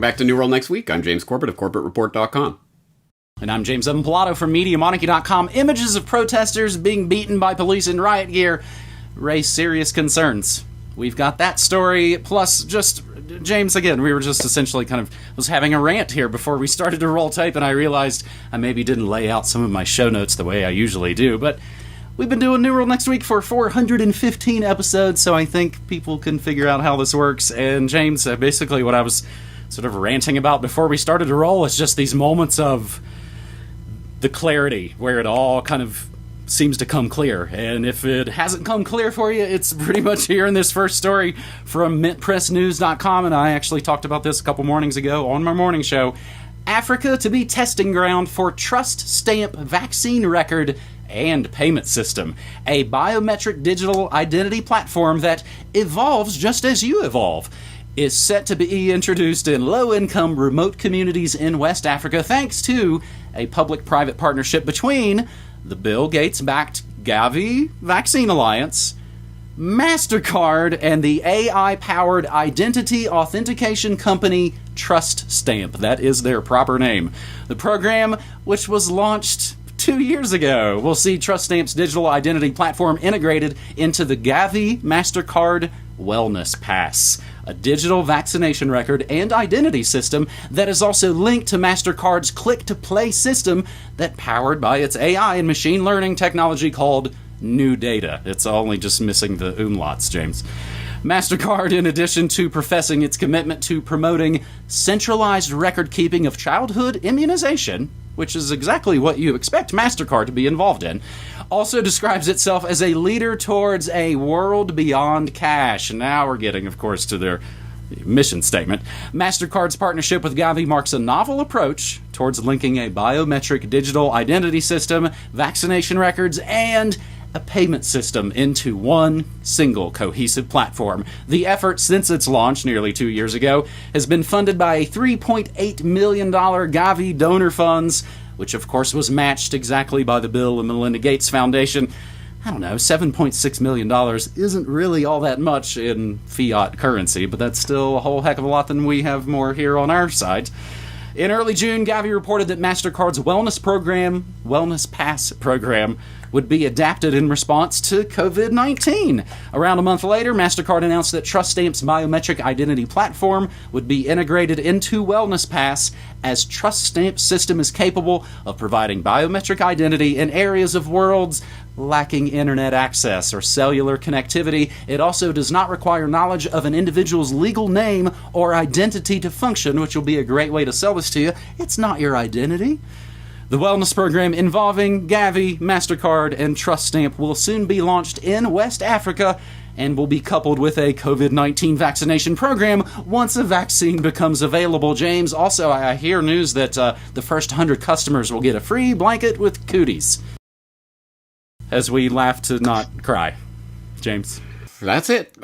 back to New World Next Week. I'm James Corbett of CorbettReport.com. And I'm James Evan Pilato from MediaMonarchy.com. Images of protesters being beaten by police in riot gear raise serious concerns. We've got that story, plus just, James, again, we were just essentially was having a rant here before we started to roll tape, and I realized I maybe didn't lay out some of my show notes the way I usually do, but we've been doing New World Next Week for 415 episodes, so I think people can figure out how this works. And James, basically what I was sort of ranting about before we started to roll is just these moments of the clarity where it all kind of seems to come clear. And if it hasn't come clear for you, it's pretty much here in this first story from MintPressNews.com, and I actually talked about this a couple mornings ago on my morning show. Africa to be testing ground for trust stamp vaccine record and payment system, a biometric digital identity platform that evolves just as you evolve, is set to be introduced in low-income remote communities in West Africa thanks to a public-private partnership between the Bill Gates-backed Gavi Vaccine Alliance, MasterCard, and the AI-powered identity authentication company Trust Stamp. That is their proper name. The program, which was launched 2 years ago, will see Trust Stamp's digital identity platform integrated into the Gavi MasterCard Wellness Pass, a digital vaccination record and identity system that is also linked to MasterCard's click-to-play system that powered by its AI and machine learning technology called New Data. It's only just missing the umlauts, James. MasterCard, in addition to professing its commitment to promoting centralized record-keeping of childhood immunization, which is exactly what you expect MasterCard to be involved in, also describes itself as a leader towards a world beyond cash. Now we're getting, of course, to their mission statement. MasterCard's partnership with Gavi marks a novel approach towards linking a biometric digital identity system, vaccination records, and a payment system into one single cohesive platform. The effort, since its launch nearly 2 years ago, has been funded by a $3.8 million Gavi donor funds, which of course was matched exactly by the Bill and Melinda Gates Foundation. I don't know, $7.6 million isn't really all that much in fiat currency, but that's still a whole heck of a lot than we have more here on our side. In early June, Gavi reported that MasterCard's Wellness Pass program, would be adapted in response to COVID-19. Around a month later, MasterCard announced that Trust Stamp's biometric identity platform would be integrated into Wellness Pass, as Trust Stamp's system is capable of providing biometric identity in areas of worlds lacking internet access or cellular connectivity. It also does not require knowledge of an individual's legal name or identity to function, which will be a great way to sell this to you. It's not your identity. The wellness program involving Gavi, MasterCard, and Trust Stamp will soon be launched in West Africa and will be coupled with a COVID-19 vaccination program once a vaccine becomes available. James, also, I hear news that the first 100 customers will get a free blanket with cooties. As we laugh to not cry. James. That's it.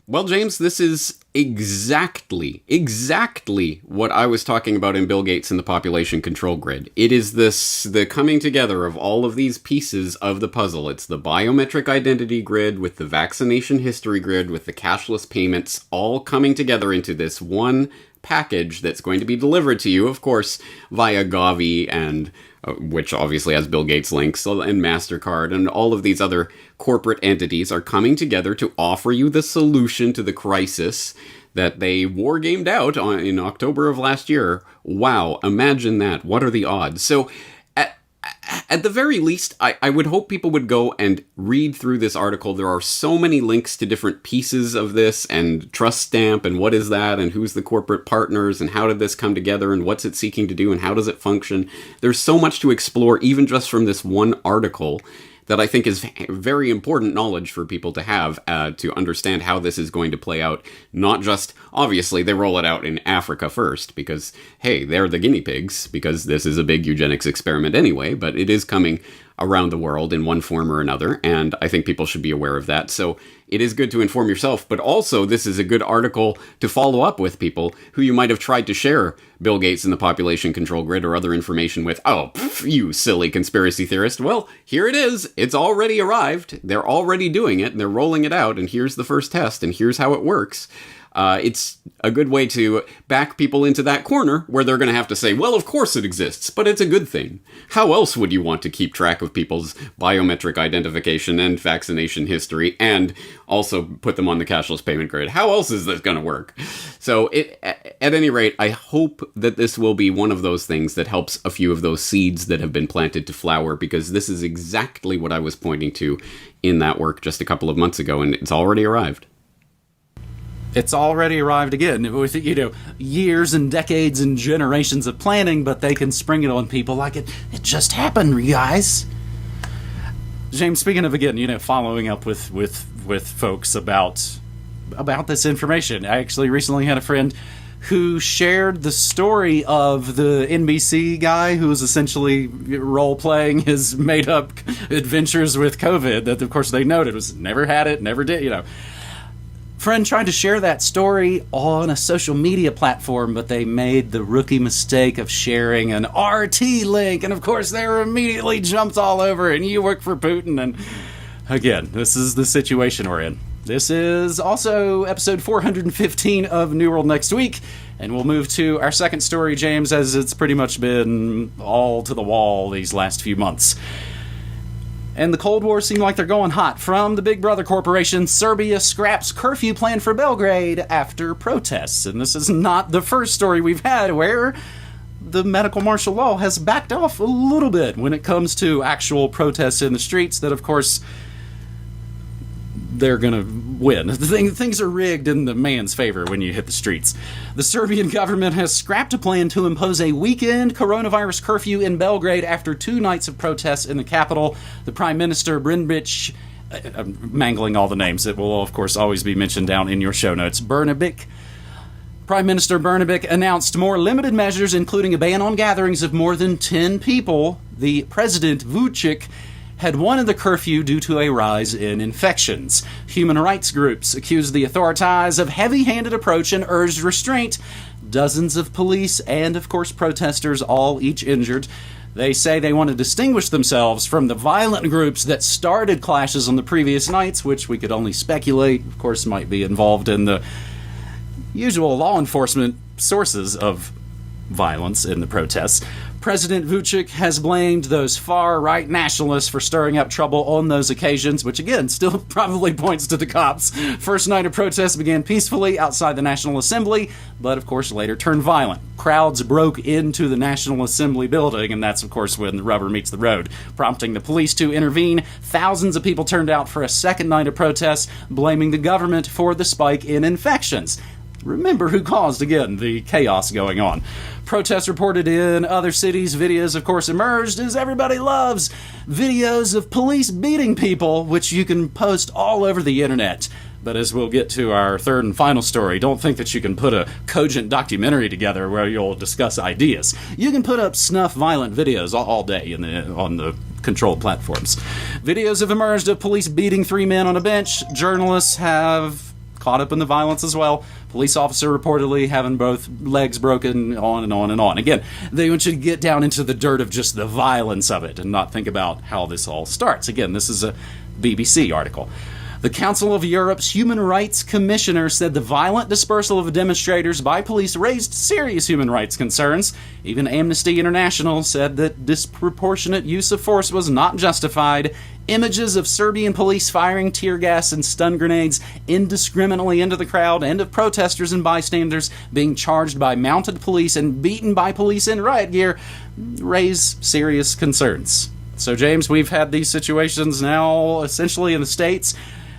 Well, James, this is exactly what I was talking about in Bill Gates and the population control grid. It is the coming together of all of these pieces of the puzzle. It's the biometric identity grid with the vaccination history grid with the cashless payments all coming together into this one package that's going to be delivered to you, of course, via Gavi and which obviously has Bill Gates links, and MasterCard, and all of these other corporate entities are coming together to offer you the solution to the crisis that they war-gamed out in October of last year. Wow, imagine that. What are the odds? So, at the very least, I would hope people would go and read through this article. There are so many links to different pieces of this, and Trust Stamp, and what is that, and who's the corporate partners, and how did this come together, and what's it seeking to do, and how does it function. There's so much to explore, even just from this one article, that I think is very important knowledge for people to have to understand how this is going to play out. Not just, obviously, they roll it out in Africa first, because, hey, they're the guinea pigs, because this is a big eugenics experiment anyway, but it is coming around the world in one form or another, and I think people should be aware of that. So it is good to inform yourself, but also this is a good article to follow up with people who you might have tried to share Bill Gates and the population control grid or other information with. Oh, you silly conspiracy theorist. Well, here it is. It's already arrived. They're already doing it, and they're rolling it out, and here's the first test, and here's how it works. It's a good way to back people into that corner where they're going to have to say, well, of course it exists, but it's a good thing. How else would you want to keep track of people's biometric identification and vaccination history and also put them on the cashless payment grid? How else is this going to work? So at any rate, I hope that this will be one of those things that helps a few of those seeds that have been planted to flower, because this is exactly what I was pointing to in that work just a couple of months ago, and it's already arrived. It's already arrived again with, years and decades and generations of planning, but they can spring it on people like it just happened, you guys. James, speaking of, again, following up with folks about this information, I actually recently had a friend who shared the story of the NBC guy who was essentially role-playing his made-up adventures with COVID that, of course, they noted was never had it, never did, Friend tried to share that story on a social media platform, but they made the rookie mistake of sharing an RT link, and of course they were immediately jumped all over, and you work for Putin, and again, this is the situation we're in. This is also episode 415 of New World Next Week, and we'll move to our second story, James, as it's pretty much been all to the wall these last few months. And the Cold War seem like they're going hot. From the Big Brother Corporation, Serbia scraps curfew plan for Belgrade after protests. And this is not the first story we've had where the medical martial law has backed off a little bit when it comes to actual protests in the streets that, of course, they're going to win. Things are rigged in the man's favor when you hit the streets. The Serbian government has scrapped a plan to impose a weekend coronavirus curfew in Belgrade after 2 nights of protests in the capital. The Prime Minister Brnabic, I'm mangling all the names, it will of course always be mentioned down in your show notes, Brnabic. Prime Minister Brnabic announced more limited measures, including a ban on gatherings of more than 10 people. The President Vucic had wanted the curfew due to a rise in infections. Human rights groups accused the authorities of heavy-handed approach and urged restraint. Dozens of police and, of course, protesters, all each injured. They say they want to distinguish themselves from the violent groups that started clashes on the previous nights, which we could only speculate, of course, might be involved in the usual law enforcement sources of violence in the protests. President Vucic has blamed those far-right nationalists for stirring up trouble on those occasions, which again still probably points to the cops. First night of protests began peacefully outside the National Assembly, but of course later turned violent. Crowds broke into the National Assembly building, and that's of course when the rubber meets the road, prompting the police to intervene. Thousands of people turned out for a second night of protests, blaming the government for the spike in infections. Remember who caused, again, the chaos going on. Protests reported in other cities. Videos, of course, emerged, as everybody loves, videos of police beating people, which you can post all over the internet. But as we'll get to our third and final story, don't think that you can put a cogent documentary together where you'll discuss ideas. You can put up snuff violent videos all day on the controlled platforms. Videos have emerged of police beating 3 men on a bench. Journalists have caught up in the violence as well. Police officer reportedly having both legs broken, on and on and on. Again, they want you to get down into the dirt of just the violence of it and not think about how this all starts. Again, this is a BBC article. The Council of Europe's Human Rights Commissioner said the violent dispersal of demonstrators by police raised serious human rights concerns. Even Amnesty International said that disproportionate use of force was not justified. Images of Serbian police firing tear gas and stun grenades indiscriminately into the crowd and of protesters and bystanders being charged by mounted police and beaten by police in riot gear raise serious concerns. So, James, we've had these situations now essentially in the States.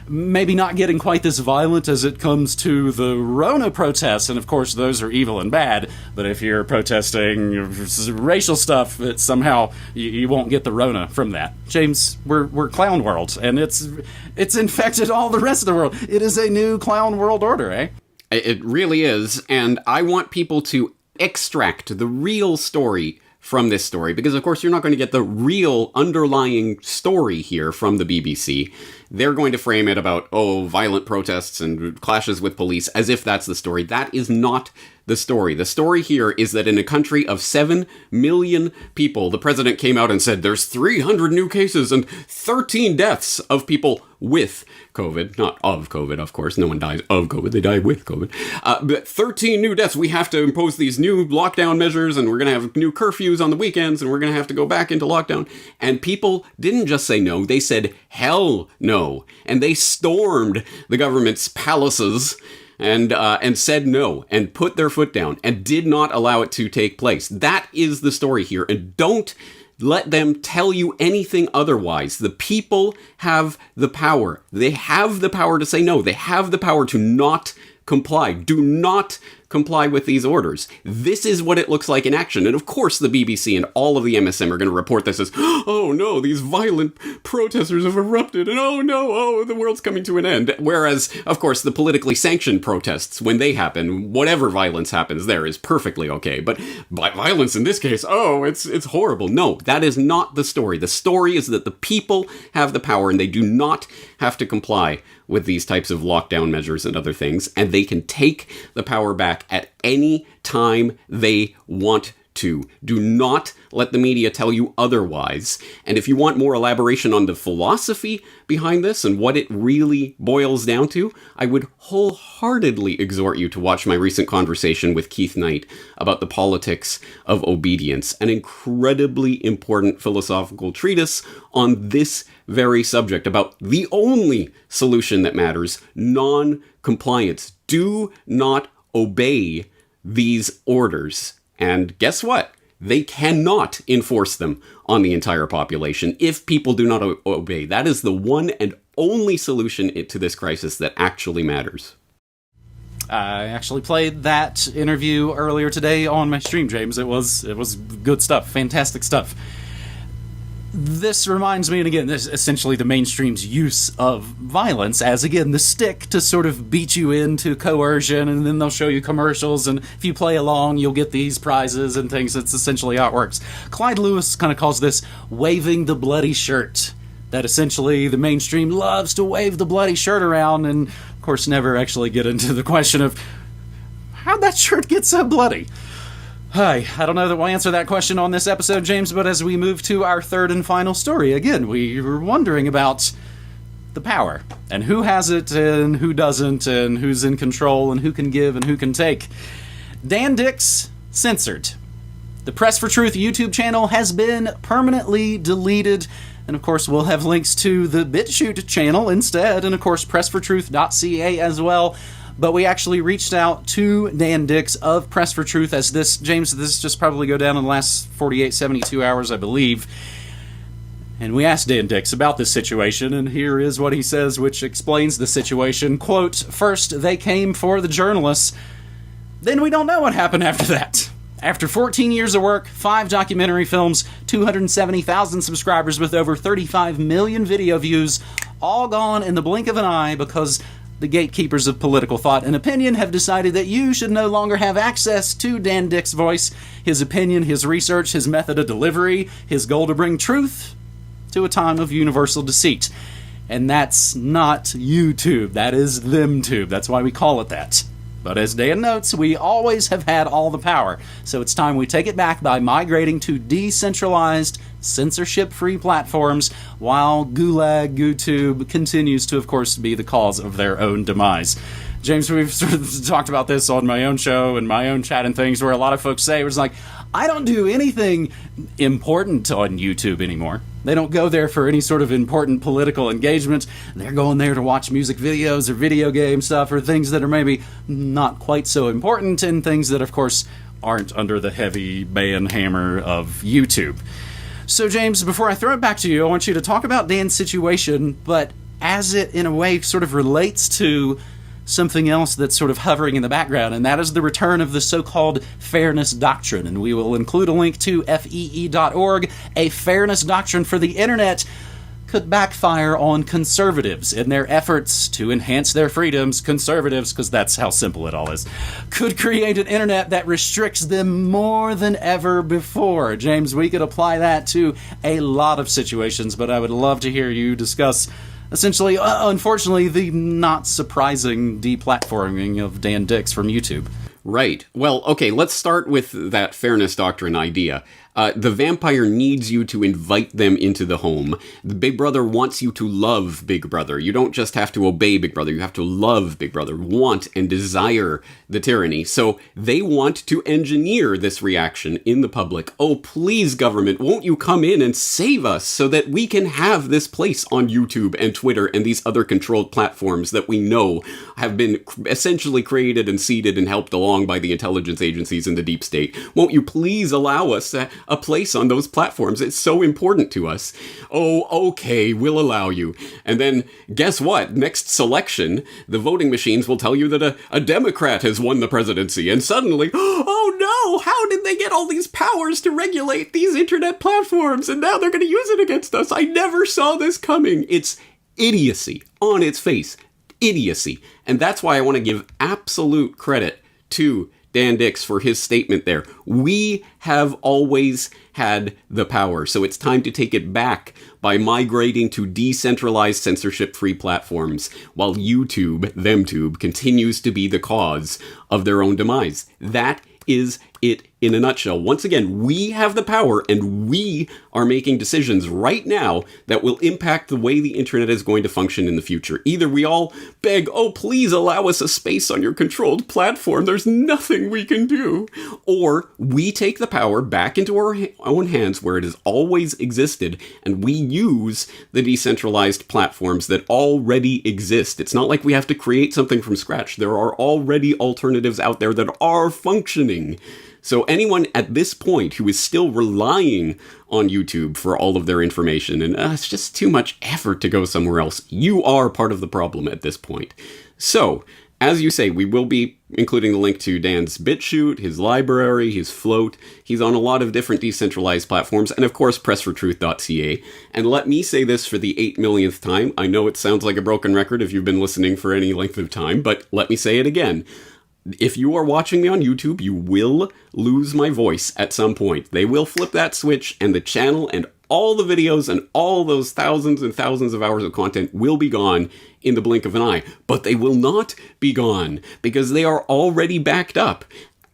Maybe not getting quite this violent as it comes to the Rona protests, and of course those are evil and bad, but if you're protesting racial stuff, it's somehow you won't get the Rona from that. James, we're clown world, and it's infected all the rest of the world. It is a new clown world order, eh? It really is, and I want people to extract the real story from this story, because of course you're not going to get the real underlying story here from the BBC. they're going to frame it about, violent protests and clashes with police as if that's the story. That is not the story. The story here is that in a country of 7 million people, the president came out and said there's 300 new cases and 13 deaths of people with COVID. Not of COVID, of course. No one dies of COVID. They die with COVID. But 13 new deaths. We have to impose these new lockdown measures, and we're going to have new curfews on the weekends, and we're going to have to go back into lockdown. And people didn't just say no. They said, hell no. And they stormed the government's palaces and said no, and put their foot down, and did not allow it to take place. That is the story here, and don't let them tell you anything otherwise. The people have the power. They have the power to say no. They have the power to not comply. Do not comply with these orders. This is what it looks like in action. And of course the BBC and all of the MSM are going to report this as, oh no, these violent protesters have erupted, and oh no, the world's coming to an end. Whereas, of course, the politically sanctioned protests, when they happen, whatever violence happens there is perfectly okay. But violence in this case, it's horrible. No, that is not the story. The story is that the people have the power, and they do not have to comply with these types of lockdown measures and other things, and they can take the power back at any time they want to. Do not let the media tell you otherwise. And if you want more elaboration on the philosophy behind this and what it really boils down to, I would wholeheartedly exhort you to watch my recent conversation with Keith Knight about the politics of obedience, an incredibly important philosophical treatise on this very subject, about the only solution that matters: non-compliance. Do not obey these orders. And guess what? They cannot enforce them on the entire population if people do not obey. That is the one and only solution to this crisis that actually matters. I actually played that interview earlier today on my stream, James. It was good stuff, fantastic stuff. This reminds me, and again, this is essentially the mainstream's use of violence as, again, the stick to sort of beat you into coercion, and then they'll show you commercials, and if you play along, you'll get these prizes and things. That's essentially how it works. Clyde Lewis kind of calls this waving the bloody shirt. That essentially the mainstream loves to wave the bloody shirt around, and of course never actually get into the question of how'd that shirt get so bloody? Hi, I don't know that we'll answer that question on this episode, James, but as we move to our third and final story, again, we were wondering about the power, and who has it, and who doesn't, and who's in control, and who can give, and who can take. Dan Dix censored. The Press for Truth YouTube channel has been permanently deleted, and of course we'll have links to the BitChute channel instead, and of course pressfortruth.ca as well. But we actually reached out to Dan Dix of Press for Truth, as this just probably go down in the last 48, 72 hours, I believe. And we asked Dan Dix about this situation, and here is what he says, which explains the situation. Quote, "First, they came for the journalists. Then we don't know what happened after that. After 14 years of work, 5 documentary films, 270,000 subscribers with over 35 million video views, all gone in the blink of an eye because the gatekeepers of political thought and opinion have decided that you should no longer have access to Dan Dix's voice, his opinion, his research, his method of delivery, his goal to bring truth to a time of universal deceit." And that's not YouTube. That is ThemTube. That's why we call it that. But as Dan notes, we always have had all the power. So it's time we take it back by migrating to decentralized, censorship-free platforms, while Gulag YouTube continues to, of course, be the cause of their own demise. James, we've sort of talked about this on my own show and my own chat and things, where a lot of folks say, it's like, I don't do anything important on YouTube anymore. They don't go there for any sort of important political engagement. They're going there to watch music videos or video game stuff, or things that are maybe not quite so important, and things that, of course, aren't under the heavy ban hammer of YouTube. So, James, before I throw it back to you, I want you to talk about Dan's situation, but as it, in a way, sort of relates to something else that's sort of hovering in the background, and that is the return of the so-called fairness doctrine. And we will include a link to fee.org. A fairness doctrine for the internet could backfire on conservatives in their efforts to enhance their freedoms. Conservatives, because that's how simple it all is, could create an internet that restricts them more than ever before. James, we could apply that to a lot of situations, but I would love to hear you discuss essentially, unfortunately, the not surprising deplatforming of Dan Dix from YouTube. Right. Well, okay, let's start with that fairness doctrine idea. The vampire needs you to invite them into the home. The Big Brother wants you to love Big Brother. You don't just have to obey Big Brother, you have to love Big Brother, want and desire the tyranny. So they want to engineer this reaction in the public. Oh, please, government, won't you come in and save us so that we can have this place on YouTube and Twitter and these other controlled platforms that we know have been essentially created and seeded and helped along by the intelligence agencies in the deep state. Won't you please allow us a place on those platforms? It's so important to us. Oh, okay, we'll allow you. And then, guess what? Next selection, the voting machines will tell you that a Democrat has won the presidency, and suddenly, oh no, how did they get all these powers to regulate these internet platforms? And now they're going to use it against us. I never saw this coming. It's idiocy on its face. Idiocy. And that's why I want to give absolute credit to Dan Dix for his statement there. We have always had the power, so it's time to take it back by migrating to decentralized censorship-free platforms, while YouTube, ThemTube, continues to be the cause of their own demise. That is it in a nutshell. Once again, we have the power, and we are making decisions right now that will impact the way the internet is going to function in the future. Either we all beg, oh, please allow us a space on your controlled platform, there's nothing we can do, or we take the power back into our own hands where it has always existed, and we use the decentralized platforms that already exist. It's not like we have to create something from scratch. There are already alternatives out there that are functioning. So anyone at this point who is still relying on YouTube for all of their information, and it's just too much effort to go somewhere else, you are part of the problem at this point. So, as you say, we will be including the link to Dan's BitChute, his library, his float. He's on a lot of different decentralized platforms, and of course, pressfortruth.ca. And let me say this for the 8 millionth time. I know it sounds like a broken record if you've been listening for any length of time, but let me say it again. If you are watching me on YouTube, you will lose my voice at some point. They will flip that switch, and the channel and all the videos and all those thousands and thousands of hours of content will be gone in the blink of an eye. But they will not be gone, because they are already backed up.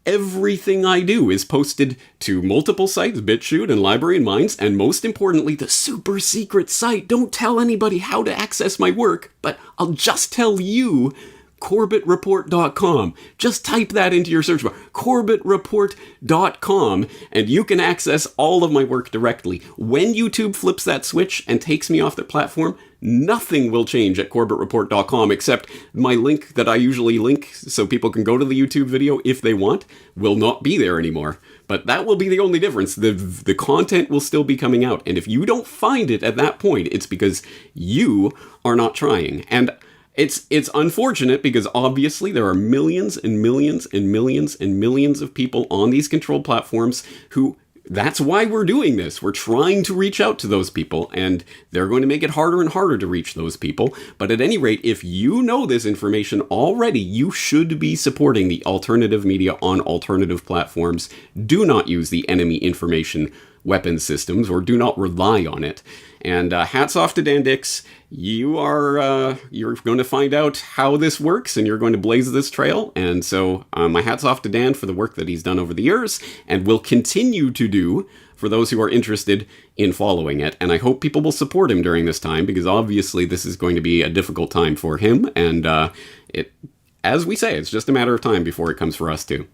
Everything I do is posted to multiple sites, BitChute and Library and Minds, and most importantly, the super secret site. Don't tell anybody how to access my work, but I'll just tell you, CorbettReport.com. Just type that into your search bar, CorbettReport.com, and you can access all of my work directly. When YouTube flips that switch and takes me off their platform, nothing will change at CorbettReport.com except my link that I usually link so people can go to the YouTube video if they want will not be there anymore. But that will be the only difference. The content will still be coming out, and if you don't find it at that point, it's because you are not trying. And it's unfortunate because obviously there are millions and millions and millions and millions of people on these controlled platforms who, that's why we're doing this. We're trying to reach out to those people, and they're going to make it harder and harder to reach those people. But at any rate, if you know this information already, you should be supporting the alternative media on alternative platforms. Do not use the enemy information weapons systems, or do not rely on it. And hats off to Dan Dix. You're going to find out how this works, and you're going to blaze this trail. And so my hats off to Dan for the work that he's done over the years, and will continue to do for those who are interested in following it. And I hope people will support him during this time, because obviously this is going to be a difficult time for him. And as we say, it's just a matter of time before it comes for us too.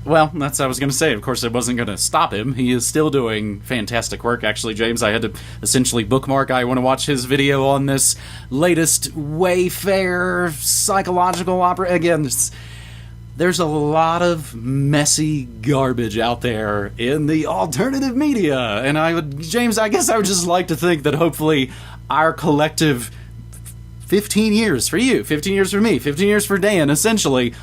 Well, that's what I was going to say. Of course, I wasn't going to stop him. He is still doing fantastic work. Actually, James, I had to essentially bookmark. I want to watch his video on this latest Wayfair psychological opera. Again, there's a lot of messy garbage out there in the alternative media. And James, I guess I would just like to think that hopefully our collective 15 years for you, 15 years for me, 15 years for Dan, essentially,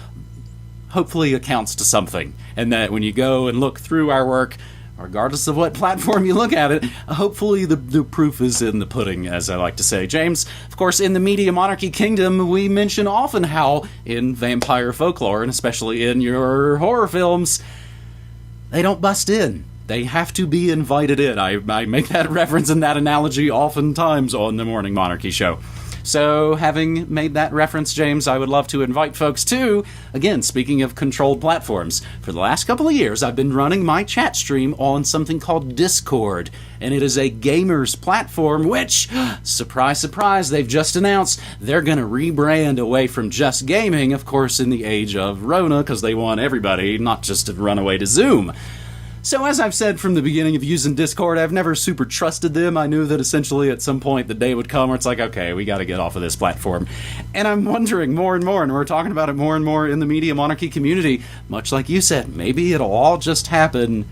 hopefully accounts to something. And that when you go and look through our work, regardless of what platform you look at it, hopefully the proof is in the pudding, as I like to say. James, of course, in the Media Monarchy Kingdom, we mention often how in vampire folklore, and especially in your horror films, they don't bust in. They have to be invited in. I make that reference and that analogy oftentimes on the Morning Monarchy show. So, having made that reference, James, I would love to invite folks to, again, speaking of controlled platforms, for the last couple of years, I've been running my chat stream on something called Discord, and it is a gamers platform, which, surprise, surprise, they've just announced they're going to rebrand away from just gaming, of course, in the age of Rona, because they want everybody not just to run away to Zoom. So as I've said from the beginning of using Discord, I've never super trusted them. I knew that essentially at some point the day would come where it's like, okay, we got to get off of this platform. And I'm wondering more and more, and we're talking about it more and more in the Media Monarchy community, much like you said, maybe it'll all just happen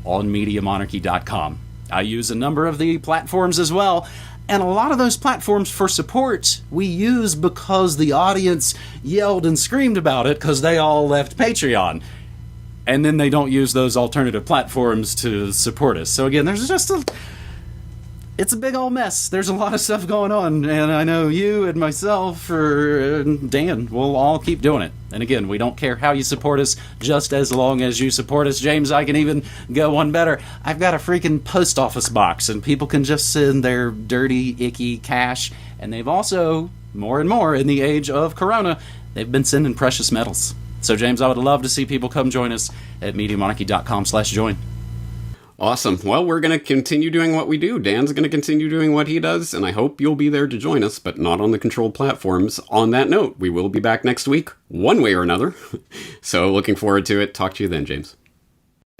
on MediaMonarchy.com. I use a number of the platforms as well, and a lot of those platforms for support we use because the audience yelled and screamed about it because they all left Patreon. And then they don't use those alternative platforms to support us. So again, it's a big old mess. There's a lot of stuff going on, and I know you and myself and Dan will all keep doing it. And again, we don't care how you support us, just as long as you support us. James, I can even go one better. I've got a freaking post office box, and people can just send their dirty, icky cash. And they've also, more and more in the age of Corona, they've been sending precious metals. So, James, I would love to see people come join us at MediaMonarchy.com/join. Awesome. Well, we're going to continue doing what we do. Dan's going to continue doing what he does, and I hope you'll be there to join us, but not on the controlled platforms. On that note, we will be back next week, one way or another. So, looking forward to it. Talk to you then, James.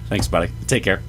Thanks, buddy. Take care.